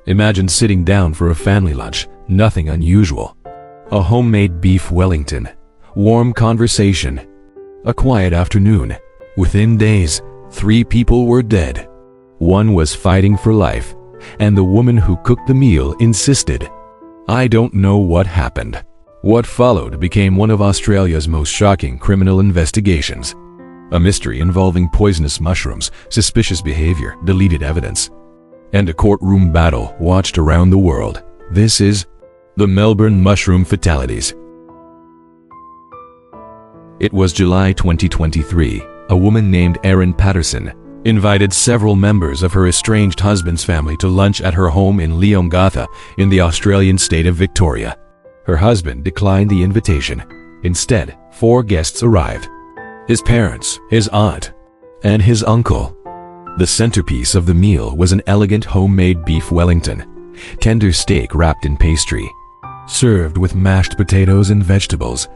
Imagine sitting down for a family lunch, nothing unusual. A homemade beef Wellington, warm conversation, a quiet afternoon. Within days, 3 people were dead. One was fighting for life, and the woman who cooked the meal insisted. I don't know what happened. What followed became one of Australia's most shocking criminal investigations. A mystery involving poisonous mushrooms, suspicious behavior, deleted evidence, and a courtroom battle watched around the world. This is the Melbourne Mushroom Fatalities. It was July 2023. A woman named Erin Patterson invited several members of her estranged husband's family to lunch at her home in Leongatha in the Australian state of Victoria. Her husband declined the invitation. Instead, 4 guests arrived: his parents, his aunt, and his uncle. The centerpiece of the meal was an elegant homemade beef Wellington, tender steak wrapped in pastry, served with mashed potatoes and vegetables.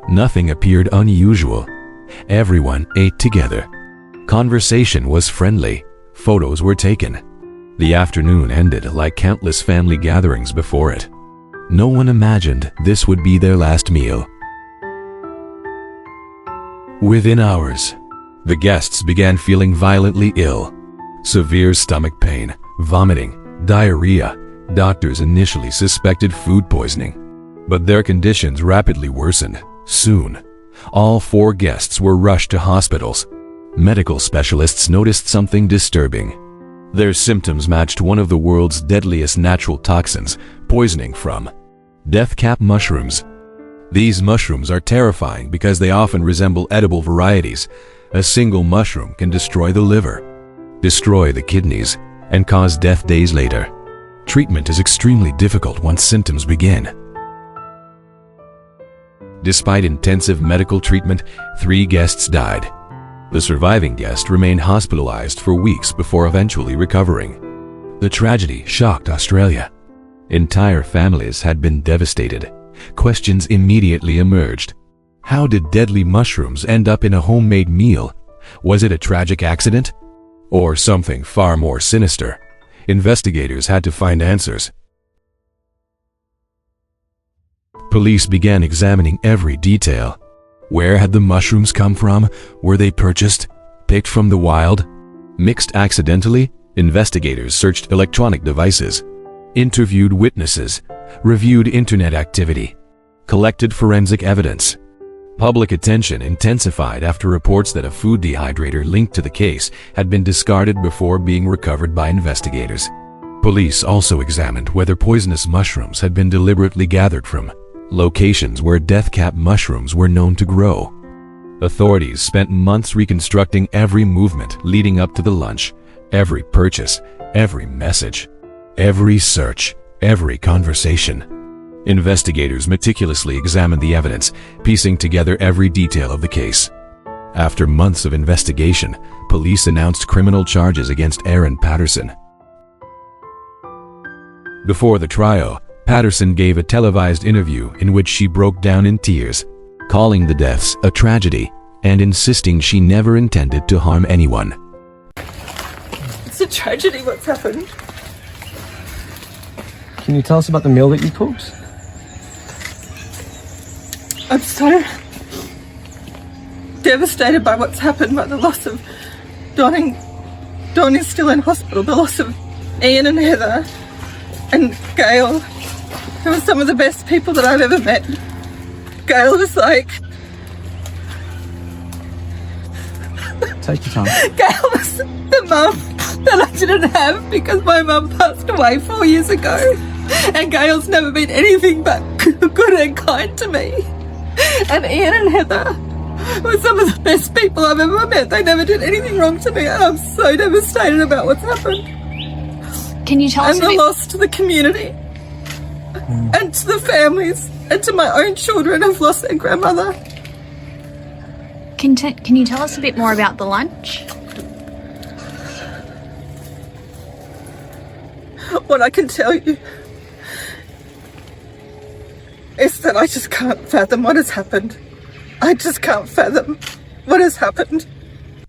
Nothing appeared unusual. Everyone ate together. Conversation was friendly. Photos were taken. The afternoon ended like countless family gatherings before it. No one imagined this would be their last meal. Within hours, the guests began feeling violently ill. Severe stomach pain, vomiting, diarrhea. Doctors initially suspected food poisoning, but their conditions rapidly worsened. Soon, all 4 guests were rushed to hospitals. Medical specialists noticed something disturbing. Their symptoms matched one of the world's deadliest natural toxins, poisoning from death cap mushrooms. These mushrooms are terrifying because they often resemble edible varieties. A single mushroom can destroy the liver, destroy the kidneys, and cause death days later. Treatment is extremely difficult once symptoms begin. Despite intensive medical treatment, 3 guests died. The surviving guest remained hospitalized for weeks before eventually recovering. The tragedy shocked Australia. Entire families had been devastated. Questions immediately emerged. How did deadly mushrooms end up in a homemade meal? Was it a tragic accident? Or something far more sinister? Investigators had to find answers. Police began examining every detail. Where had the mushrooms come from? Were they purchased? Picked from the wild? Mixed accidentally? Investigators searched electronic devices, interviewed witnesses, reviewed internet activity, collected forensic evidence. Public attention intensified after reports that a food dehydrator linked to the case had been discarded before being recovered by investigators. Police also examined whether poisonous mushrooms had been deliberately gathered from locations where death cap mushrooms were known to grow. Authorities spent months reconstructing every movement leading up to the lunch, every purchase, every message, every search, every conversation. Investigators meticulously examined the evidence, piecing together every detail of the case. After months of investigation, police announced criminal charges against Erin Patterson. Before the trial, Patterson gave a televised interview in which she broke down in tears, calling the deaths a tragedy and insisting she never intended to harm anyone. It's a tragedy what's happened. Can you tell us about the meal that you cooked? I'm so devastated by what's happened, by the loss of Don. Don is still in hospital, the loss of Ian and Heather and Gail. They were some of the best people that I've ever met. Gail was like... Take your time. Gail was the mum that I didn't have because my mum passed away 4 years ago. And Gail's never been anything but good and kind to me. And Ian and Heather were some of the best people I've ever met. They never did anything wrong to me, and I'm so devastated about what's happened. Can you tell us and the loss to the community and to the families and to my own children who've lost their grandmother. Can you tell us a bit more about the lunch? What I can tell you is that I just can't fathom what has happened. I just can't fathom what has happened.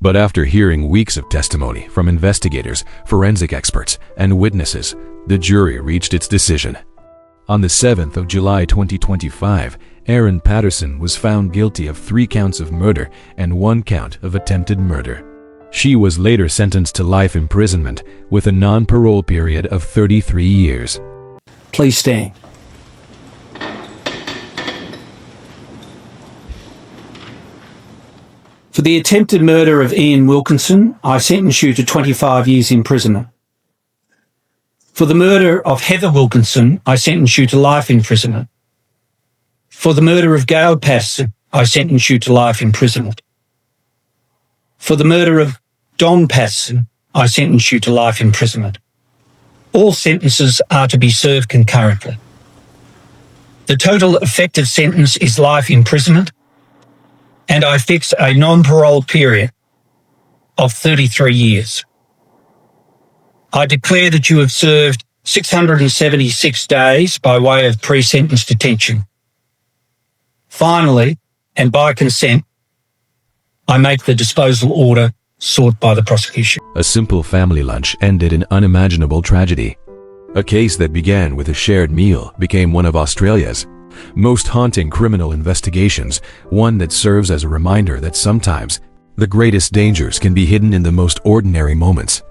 But after hearing weeks of testimony from investigators, forensic experts, and witnesses, The jury reached its decision. On the 7th of July 2025, Erin Patterson was found guilty of 3 counts of murder and 1 count of attempted murder. She was later sentenced to life imprisonment with a non-parole period of 33 years. Please stand. For the attempted murder of Ian Wilkinson, I sentence you to 25 years imprisonment. For the murder of Heather Wilkinson, I sentence you to life imprisonment. For the murder of Gail Patterson, I sentence you to life imprisonment. For the murder of Don Patterson, I sentence you to life imprisonment. All sentences are to be served concurrently. The total effective sentence is life imprisonment, and I fix a non-parole period of 33 years. I declare that you have served 676 days by way of pre-sentence detention. Finally, and by consent, I make the disposal order sought by the prosecution. A simple family lunch ended in unimaginable tragedy. A case that began with a shared meal became one of Australia's most haunting criminal investigations, one that serves as a reminder that sometimes the greatest dangers can be hidden in the most ordinary moments.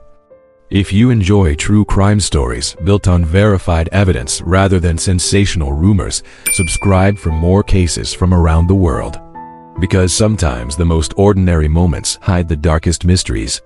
If you enjoy true crime stories built on verified evidence rather than sensational rumors, subscribe for more cases from around the world. Because sometimes the most ordinary moments hide the darkest mysteries.